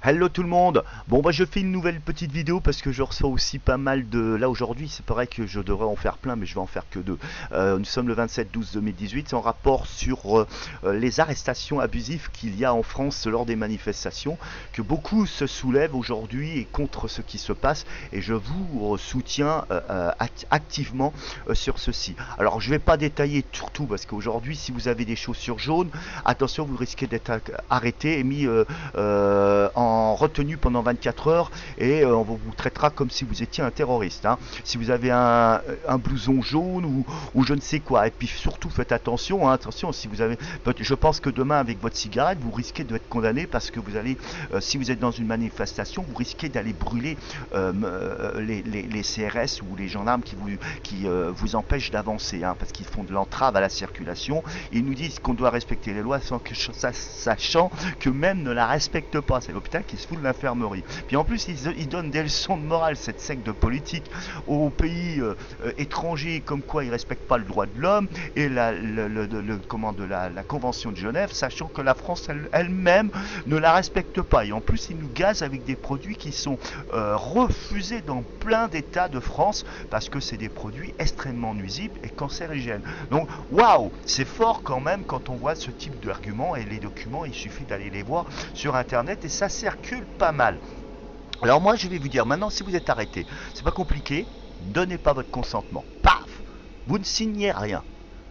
Hello tout le monde. Bon bah je fais une nouvelle petite vidéo parce que je reçois aussi pas mal de... Là aujourd'hui c'est vrai que je devrais en faire plein mais je vais en faire que deux. Nous sommes le 27-12-2018, c'est en rapport sur les arrestations abusives qu'il y a en France lors des manifestations, que beaucoup se soulèvent aujourd'hui et contre ce qui se passe, et je vous soutiens activement sur ceci. Alors je vais pas détailler surtout parce qu'aujourd'hui si vous avez des chaussures jaunes, attention, vous risquez d'être arrêté et mis en retenue pendant 24 heures, et on vous traitera comme si vous étiez un terroriste, hein. Si vous avez un blouson jaune ou je ne sais quoi, et puis surtout faites attention, hein, attention, si vous avez, je pense que demain avec votre cigarette vous risquez d'être condamné parce que vous allez, si vous êtes dans une manifestation, vous risquez d'aller brûler les CRS ou les gendarmes qui vous empêchent d'avancer, hein, parce qu'ils font de l'entrave à la circulation. Ils nous disent qu'on doit respecter les lois sachant qu'eux-mêmes ne la respectent pas. C'est l'hôpital qui se fout de l'infirmerie. Puis en plus, ils donnent des leçons de morale, cette secte de politique, aux pays étrangers, comme quoi ils ne respectent pas le droit de l'homme et la Convention de Genève, sachant que la France elle-même ne la respecte pas. Et en plus, ils nous gazent avec des produits qui sont refusés dans plein d'états de France parce que c'est des produits extrêmement nuisibles et cancérigènes. Donc, waouh, c'est fort quand même quand on voit ce type d'arguments, et les documents, il suffit d'aller les voir sur internet et ça circule pas mal. Alors moi je vais vous dire maintenant, si vous êtes arrêté, c'est pas compliqué, donnez pas votre consentement. Paf, vous ne signez rien.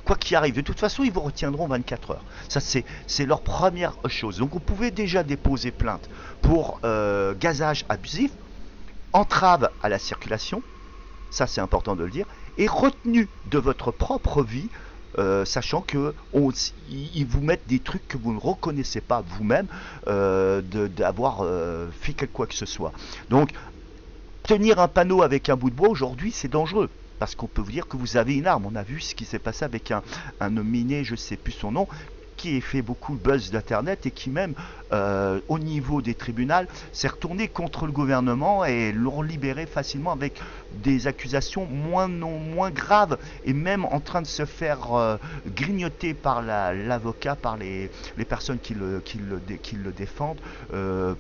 Quoi qu'il arrive, de toute façon ils vous retiendront 24 heures. Ça c'est leur première chose. Donc vous pouvez déjà déposer plainte pour gazage abusif, entrave à la circulation, ça c'est important de le dire, et retenue de votre propre vie, sachant que ils vous mettent des trucs que vous ne reconnaissez pas vous-même, d'avoir fait quoi que ce soit. Donc, tenir un panneau avec un bout de bois aujourd'hui, c'est dangereux. Parce qu'on peut vous dire que vous avez une arme. On a vu ce qui s'est passé avec un nominé, je ne sais plus son nom, qui a fait beaucoup de buzz d'internet et qui même au niveau des tribunaux s'est retourné contre le gouvernement et l'ont libéré facilement avec des accusations moins graves, et même en train de se faire grignoter par l'avocat, par les personnes qui le défendent,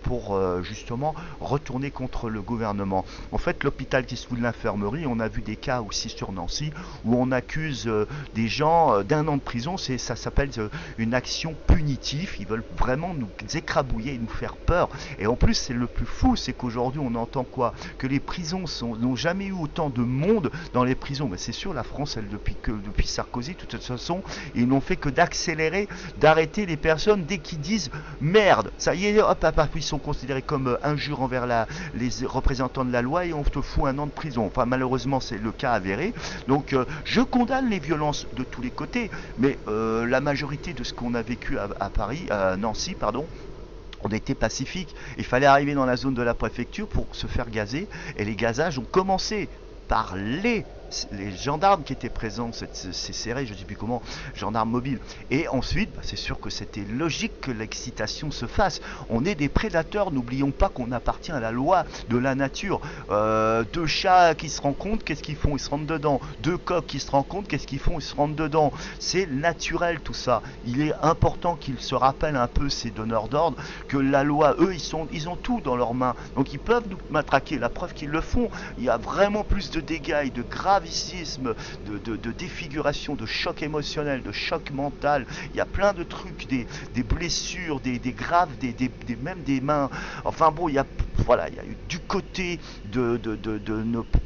pour justement retourner contre le gouvernement. En fait, l'hôpital qui se fout de l'infirmerie, on a vu des cas aussi sur Nancy où on accuse des gens d'1 an de prison. Ça s'appelle une action punitive. Ils veulent vraiment nous écrabouiller et nous faire peur. Et en plus, c'est le plus fou, c'est qu'aujourd'hui on entend quoi? Que les prisons n'ont jamais eu autant de monde dans les prisons. Mais c'est sûr, la France, elle, depuis Sarkozy, de toute façon, ils n'ont fait que d'accélérer, d'arrêter les personnes dès qu'ils disent merde. Ça y est, hop, ils sont considérés comme injures envers les représentants de la loi et on te fout 1 an de prison. Enfin, malheureusement, c'est le cas avéré. Donc, je condamne les violences de tous les côtés, mais la majorité de ce qu'on a vécu à Paris, à Nancy, pardon, on était pacifique. Il fallait arriver dans la zone de la préfecture pour se faire gazer, et les gazages ont commencé par les gendarmes qui étaient présents, c'est serré, je ne sais plus comment, gendarmes mobiles. Et ensuite, c'est sûr que c'était logique que l'excitation se fasse. On est des prédateurs, n'oublions pas qu'on appartient à la loi de la nature. 2 chats qui se rencontrent, qu'est-ce qu'ils font? Ils se rentrent dedans. 2 coqs qui se rencontrent, qu'est-ce qu'ils font? Ils se rentrent dedans. C'est naturel tout ça. Il est important qu'ils se rappellent un peu, ces donneurs d'ordre, que la loi, eux, ils ont tout dans leurs mains. Donc ils peuvent nous matraquer. La preuve qu'ils le font. Il y a vraiment plus de dégâts et de graves de défiguration, de choc émotionnel, de choc mental. Il y a plein de trucs, des blessures, des graves, même des mains. Enfin bon, il y a eu du côté de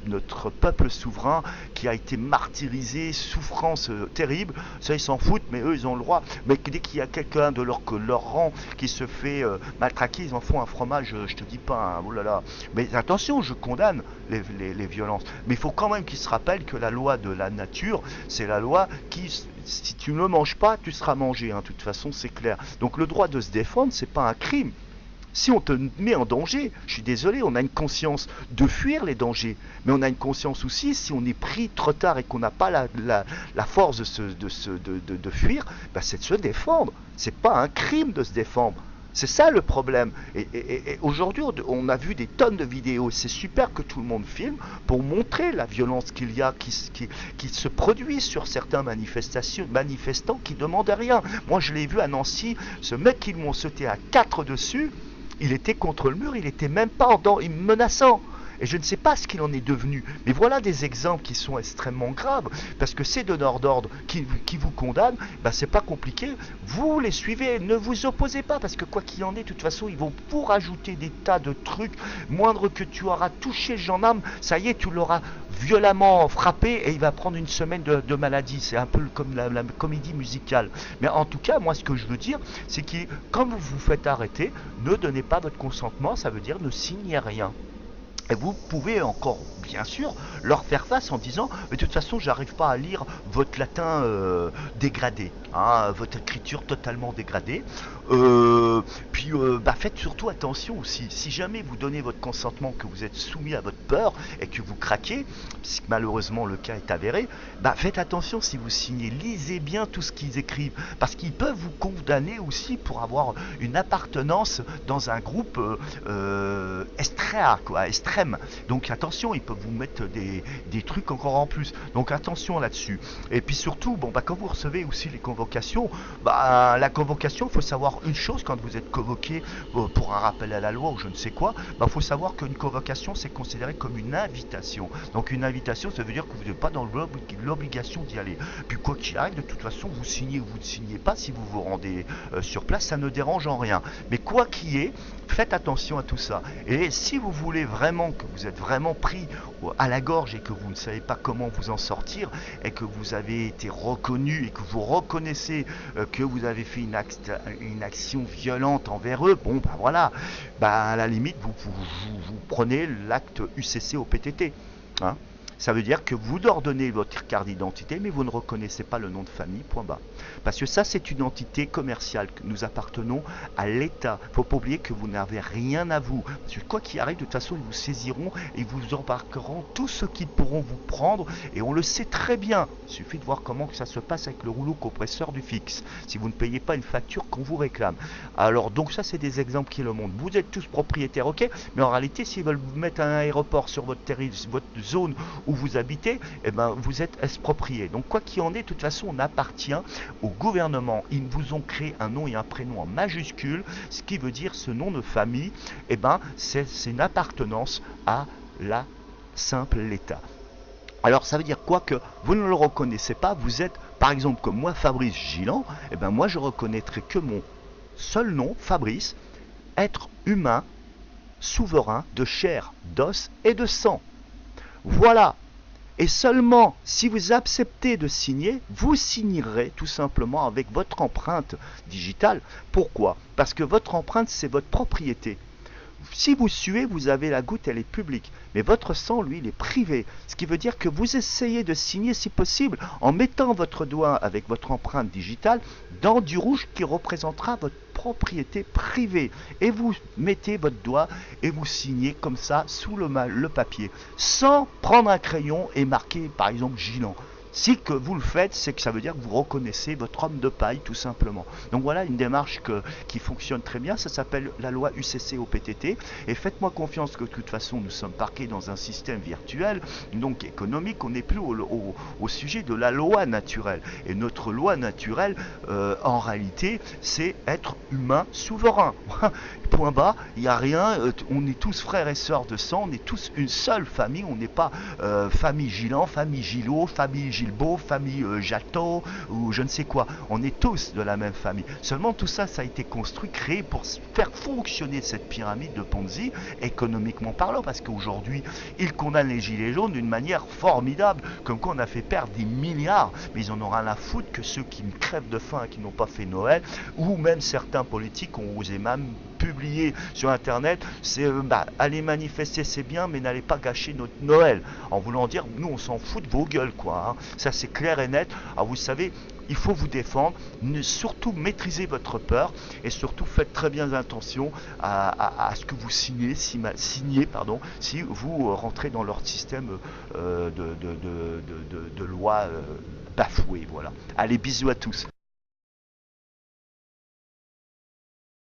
notre peuple souverain qui a été martyrisé, souffrance terrible. Ça, ils s'en foutent, mais eux, ils ont le droit. Mais dès qu'il y a quelqu'un de leur rang qui se fait matraquer, ils en font un fromage, je te dis pas, hein, oh là là. Mais attention, je condamne les violences. Mais il faut quand même qu'ils se rappellent que la loi de la nature, c'est la loi qui, si tu ne le manges pas, tu seras mangé, hein. De toute façon, c'est clair. Donc le droit de se défendre, c'est pas un crime. Si on te met en danger, je suis désolé, on a une conscience de fuir les dangers, mais on a une conscience aussi, si on est pris trop tard et qu'on n'a pas la force de fuir, bah c'est de se défendre. C'est pas un crime de se défendre. C'est ça le problème. Et aujourd'hui, on a vu des tonnes de vidéos. C'est super que tout le monde filme pour montrer la violence qu'il y a, qui se produit sur certains manifestants qui demandent rien. Moi, je l'ai vu à Nancy, ce mec qui m'ont sauté à 4 dessus. Il était contre le mur, il était même pas menaçant. Et je ne sais pas ce qu'il en est devenu. Mais voilà des exemples qui sont extrêmement graves. Parce que ces donneurs d'ordre qui vous condamnent, ben c'est pas compliqué. Vous les suivez, ne vous opposez pas. Parce que quoi qu'il en ait, de toute façon, ils vont pour ajouter des tas de trucs. Moindre que tu auras touché le gendarme, ça y est, tu l'auras violemment frappé et il va prendre une semaine de maladie. C'est un peu comme la comédie musicale. Mais en tout cas, moi, ce que je veux dire, c'est que quand vous vous faites arrêter, ne donnez pas votre consentement. Ça veut dire ne signez rien. Et vous pouvez encore, bien sûr, leur faire face en disant mais de toute façon, j'arrive pas à lire votre latin dégradé, hein, votre écriture totalement dégradée. Faites surtout attention aussi. Si jamais vous donnez votre consentement, que vous êtes soumis à votre peur et que vous craquez, si malheureusement le cas est avéré, faites attention si vous signez. Lisez bien tout ce qu'ils écrivent, parce qu'ils peuvent vous condamner aussi pour avoir une appartenance dans un groupe extrême. Donc attention, ils peuvent vous mettre des trucs encore en plus. Donc attention là-dessus. Et puis surtout, quand vous recevez aussi les convocations, la convocation, il faut savoir une chose quand vous êtes convoqué pour un rappel à la loi ou je ne sais quoi, faut savoir qu'une convocation c'est considéré comme une invitation. Donc une invitation, ça veut dire que vous n'êtes pas dans l'obligation d'y aller. Puis quoi qu'il arrive, de toute façon, vous signez ou vous ne signez pas, si vous vous rendez sur place, ça ne dérange en rien. Mais quoi qu'il y ait, faites attention à tout ça. Et si vous voulez vraiment que vous êtes vraiment pris à la gorge et que vous ne savez pas comment vous en sortir et que vous avez été reconnu et que vous reconnaissez que vous avez fait une action violente envers eux, à la limite vous prenez l'acte UCC au PTT. Hein. Ça veut dire que vous leur donnez votre carte d'identité, mais vous ne reconnaissez pas le nom de famille, point barre. Parce que ça, c'est une entité commerciale, que nous appartenons à l'État. Il ne faut pas oublier que vous n'avez rien à vous. Parce que quoi qu'il arrive, de toute façon, ils vous saisiront et vous embarqueront tout ce qu'ils pourront vous prendre. Et on le sait très bien. Il suffit de voir comment ça se passe avec le rouleau compresseur du fixe. Si vous ne payez pas une facture qu'on vous réclame. Alors, donc ça, c'est des exemples qui le montrent. Vous êtes tous propriétaires, ok, mais en réalité, s'ils veulent vous mettre un aéroport sur votre zone où vous habitez, vous êtes exproprié. Donc quoi qu'il en ait, de toute façon, on appartient au gouvernement. Ils vous ont créé un nom et un prénom en majuscule, ce qui veut dire ce nom de famille, c'est une appartenance à la simple l'État. Alors ça veut dire quoi? Que vous ne le reconnaissez pas, vous êtes, par exemple, comme moi, Fabrice Gillan, moi je reconnaîtrai que mon seul nom, Fabrice, être humain, souverain, de chair, d'os et de sang. Voilà. Et seulement si vous acceptez de signer, vous signerez tout simplement avec votre empreinte digitale. Pourquoi? Parce que votre empreinte, c'est votre propriété. Si vous suez, vous avez la goutte, elle est publique. Mais votre sang, lui, il est privé. Ce qui veut dire que vous essayez de signer, si possible, en mettant votre doigt avec votre empreinte digitale dans du rouge qui représentera votre propriété privée. Et vous mettez votre doigt et vous signez comme ça sous le papier, sans prendre un crayon et marquer, par exemple, Gillan. Si que vous le faites, c'est que ça veut dire que vous reconnaissez votre homme de paille, tout simplement. Donc voilà une démarche qui fonctionne très bien. Ça s'appelle la loi UCC au PTT. Et faites-moi confiance que de toute façon, nous sommes parqués dans un système virtuel, donc économique. On n'est plus au sujet de la loi naturelle. Et notre loi naturelle, en réalité, c'est être humain souverain. Point bas, il n'y a rien. On est tous frères et sœurs de sang. On est tous une seule famille. On n'est pas famille Gillan, famille Gillot, famille Gilbeau, famille Jateau ou je ne sais quoi. On est tous de la même famille. Seulement tout ça, ça a été construit, créé pour faire fonctionner cette pyramide de Ponzi, économiquement parlant, parce qu'aujourd'hui, ils condamnent les gilets jaunes d'une manière formidable, comme quoi on a fait perdre des milliards, mais ils en ont rien à foutre que ceux qui crèvent de faim et qui n'ont pas fait Noël, ou même certains politiques ont osé même publier sur internet, c'est aller manifester c'est bien, mais n'allez pas gâcher notre Noël, en voulant dire nous on s'en fout de vos gueules quoi, hein. Ça c'est clair et net. Alors vous savez, il faut vous défendre, surtout maîtrisez votre peur et surtout faites très bien attention à ce que vous signez, si vous rentrez dans leur système de loi bafouée. Voilà. Allez, bisous à tous.